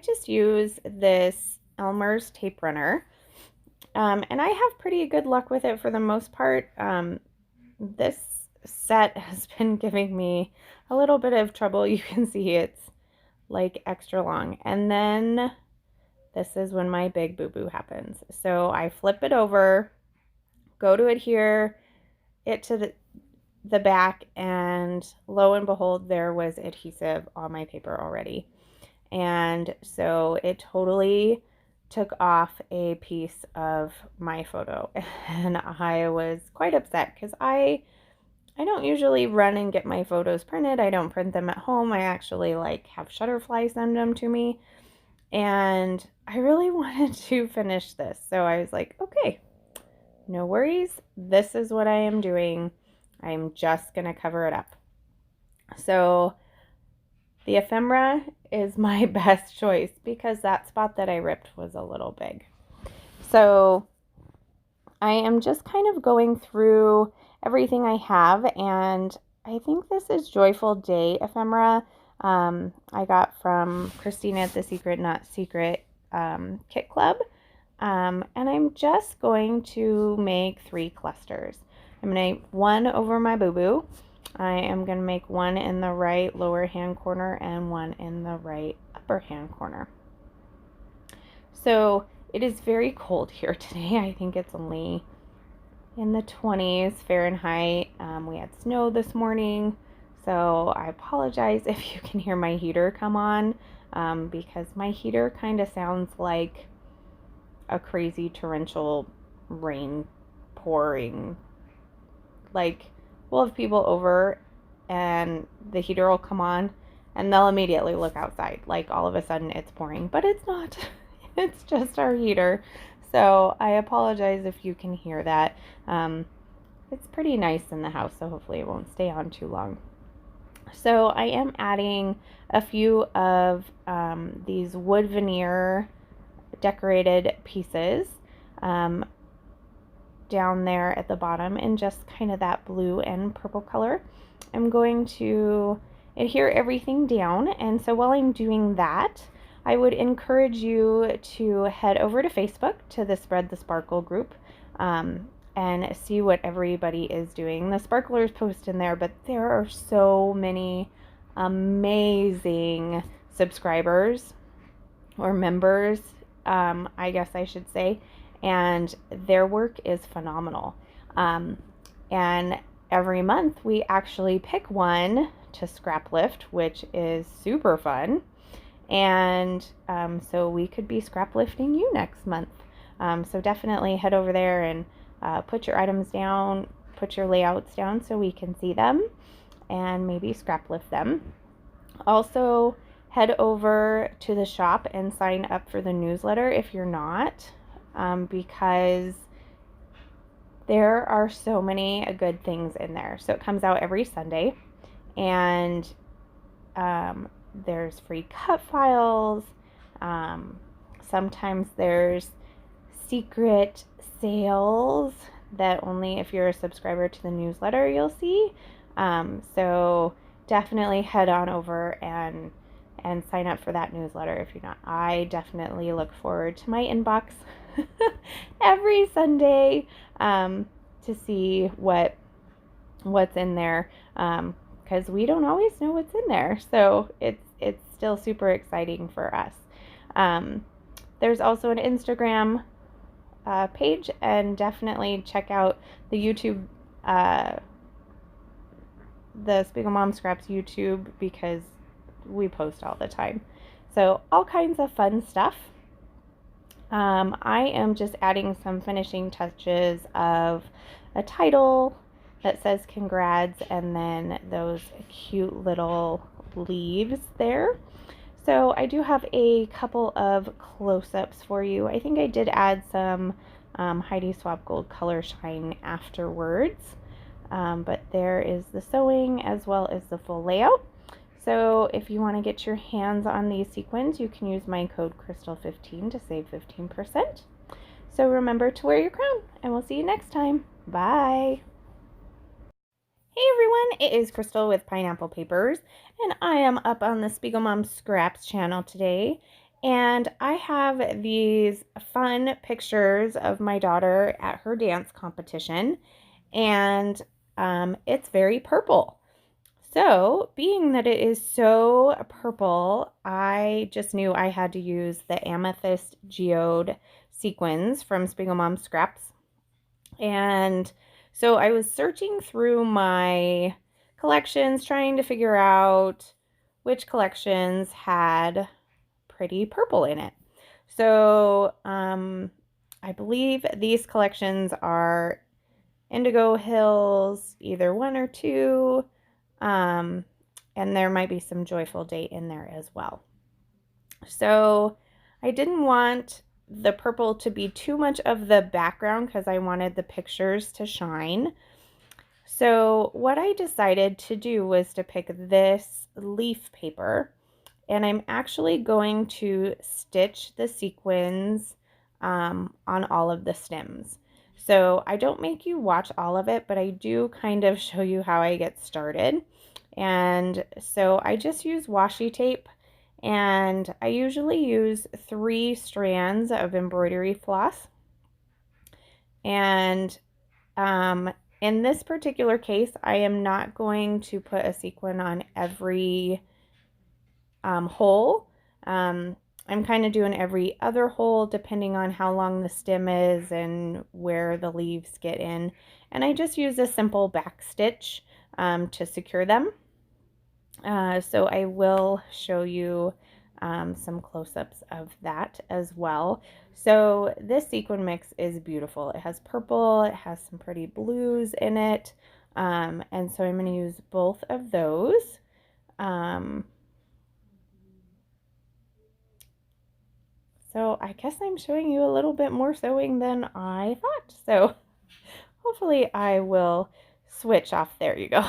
just use this Elmer's tape runner. And I have pretty good luck with it for the most part. This set has been giving me a little bit of trouble. You can see it's like extra long. And then this is when my big boo-boo happens. So I flip it over, go to adhere it to the back, and lo and behold, there was adhesive on my paper already. And so it totally took off a piece of my photo. And I was quite upset because I don't usually run and get my photos printed. I don't print them at home. I actually like have Shutterfly send them to me. And I really wanted to finish this. So I was like, okay, no worries. This is what I am doing. I'm just going to cover it up. So the ephemera is my best choice because that spot that I ripped was a little big. So I am just kind of going through everything I have, and I think this is Joyful Day ephemera. I got from Christina at the Secret Not Secret Kit Club. And I'm just going to make 3 clusters. I'm going to one over my boo-boo. I am going to make one in the right lower hand corner and one in the right upper hand corner. So it is very cold here today. I think it's only in the 20s Fahrenheit. We had snow this morning, so I apologize if you can hear my heater come on, because my heater kind of sounds like a crazy torrential rain pouring. Like, we'll have people over and the heater will come on and they'll immediately look outside, like all of a sudden it's pouring, but it's not. It's just our heater. So I apologize if you can hear that. It's pretty nice in the house, so hopefully it won't stay on too long. So I am adding a few of these wood veneer decorated pieces down there at the bottom in just kind of that blue and purple color. I'm going to adhere everything down, and so while I'm doing that, I would encourage you to head over to Facebook to the Spread the Sparkle group and see what everybody is doing. The sparklers post in there, but there are so many amazing subscribers or members, I guess I should say, and their work is phenomenal. And every month we actually pick one to scrap lift, which is super fun. And so we could be scrap lifting you next month. So definitely head over there and put your items down, put your layouts down so we can see them and maybe scrap lift them. Also, head over to the shop and sign up for the newsletter if you're not, because there are so many good things in there. So it comes out every Sunday, and there's free cut files. Sometimes there's secret sales that only if you're a subscriber to the newsletter you'll see. So definitely head on over and sign up for that newsletter if you're not. I definitely look forward to my inbox every Sunday to see what's in there, because we don't always know what's in there. So it's still super exciting for us. There's also an Instagram page, and definitely check out the YouTube, the Spiegelmom Scraps YouTube, because we post all the time. So all kinds of fun stuff. I am just adding some finishing touches of a title that says congrats, and then those cute little leaves there. So I do have a couple of close-ups for you. I think I did add some Heidi Swap Gold Color Shine afterwards. But there is the sewing as well as the full layout. So if you want to get your hands on these sequins, you can use my code Crystal15 to save 15%. So remember to wear your crown, and we'll see you next time. Bye! Hey everyone, it is Crystal with Pineapple Papers, and I am up on the Spiegelmom Scraps channel today, And I have these fun pictures of my daughter at her dance competition, and it's very purple. So, being that it is so purple, I just knew I had to use the Amethyst Geode sequins from Spiegelmom Scraps. And so I was searching through my collections, trying to figure out which collections had pretty purple in it. So I believe these collections are Indigo Hills, either one or two, and there might be some Joyful Date in there as well. So I didn't want the purple to be too much of the background because I wanted the pictures to shine. So what I decided to do was to pick this leaf paper, and I'm actually going to stitch the sequins on all of the stems. So I don't make you watch all of it, but I do kind of show you how I get started. And so I just use washi tape, and I usually use 3 strands of embroidery floss. And in this particular case, I am not going to put a sequin on every hole. I'm kind of doing every other hole depending on how long the stem is and where the leaves get in. And I just use a simple back stitch to secure them. So I will show you some close-ups of that as well. So this sequin mix is beautiful. It has purple, it has some pretty blues in it. And so I'm going to use both of those. So I guess I'm showing you a little bit more sewing than I thought. So hopefully I will switch off. There you go.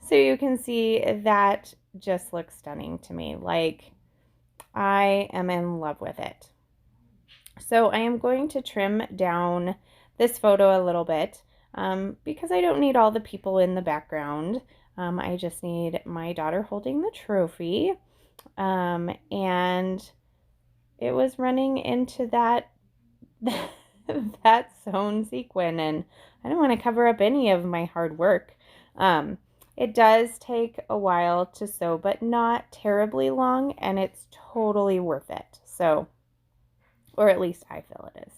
So you can see that just looks stunning to me. Like, I am in love with it. So I am going to trim down this photo a little bit because I don't need all the people in the background. I just need my daughter holding the trophy. And it was running into that that sewn sequin, and I don't want to cover up any of my hard work. It does take a while to sew, but not terribly long, and it's totally worth it. So, or at least I feel it is.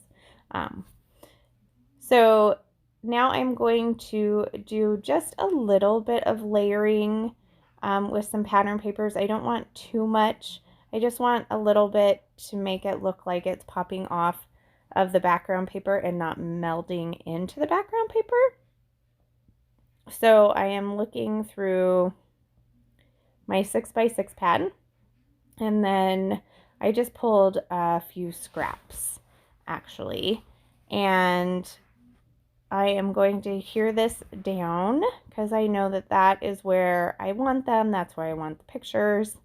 So now I'm going to do just a little bit of layering with some pattern papers. I don't want too much. I just want a little bit to make it look like it's popping off of the background paper and not melding into the background paper. So I am looking through my 6x6 pad, and then I just pulled a few scraps actually, and I am going to hear this down because I know that that is where I want them. That's where I want the pictures.